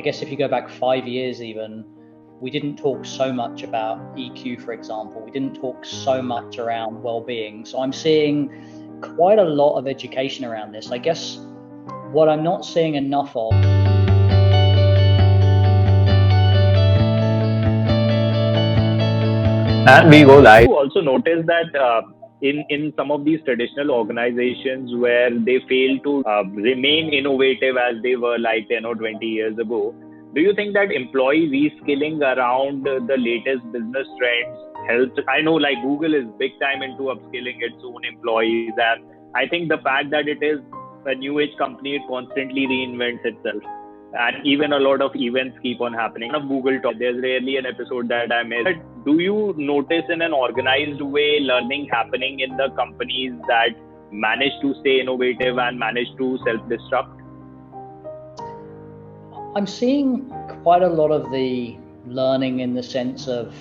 I guess if you go back 5 years even, we didn't talk so much about EQ, for example. We didn't talk so much around well-being. So I'm seeing quite a lot of education around this. I guess what I'm not seeing enough of. And we go live. You also notice that in some of these traditional organizations where they fail to remain innovative as they were like 10 or 20 years ago, do you think that employee reskilling around the latest business trends helps? I know like Google is big time into upskilling its own employees, and I think the fact that it is a new age company, it constantly reinvents itself. And even a lot of events keep on happening. On Google Talk, there's rarely an episode that I miss. But do you notice in an organized way learning happening in the companies that manage to stay innovative and manage to self-destruct? I'm seeing quite a lot of the learning in the sense of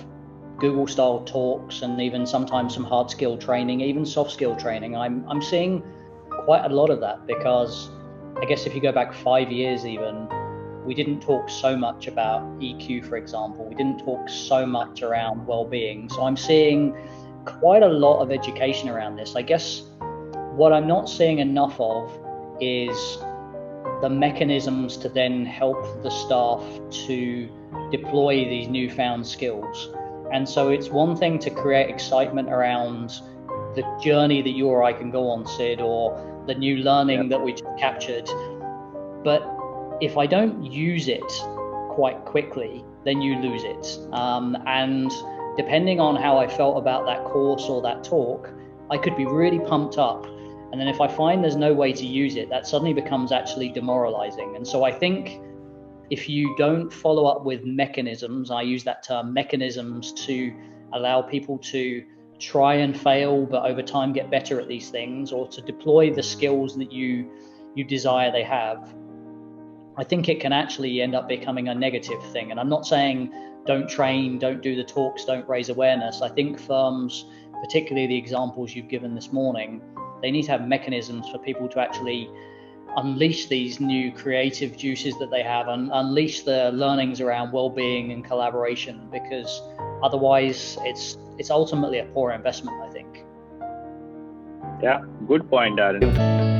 Google style talks and even sometimes some hard skill training, even soft skill training. I'm seeing quite a lot of that because I guess if you go back 5 years even, we didn't talk so much about EQ, for example. We didn't talk so much around well-being. So I'm seeing quite a lot of education around this. I guess what I'm not seeing enough of is the mechanisms to then help the staff to deploy these newfound skills. And so it's one thing to create excitement around the journey that you or I can go on, Sid, or the new learning that we just captured. But if I don't use it quite quickly, then you lose it. And depending on how I felt about that course or that talk, I could be really pumped up. And then if I find there's no way to use it, that suddenly becomes actually demoralizing. And so I think if you don't follow up with mechanisms, I use that term, mechanisms, to allow people to try and fail, but over time get better at these things, or to deploy the skills that you desire they have, I think it can actually end up becoming a negative thing. And I'm not saying don't train, don't do the talks, don't raise awareness. I think firms, particularly the examples you've given this morning, they need to have mechanisms for people to actually unleash these new creative juices that they have and unleash the learnings around well-being and collaboration, because otherwise it's ultimately a poor investment, I think. Yeah, good point, Darren.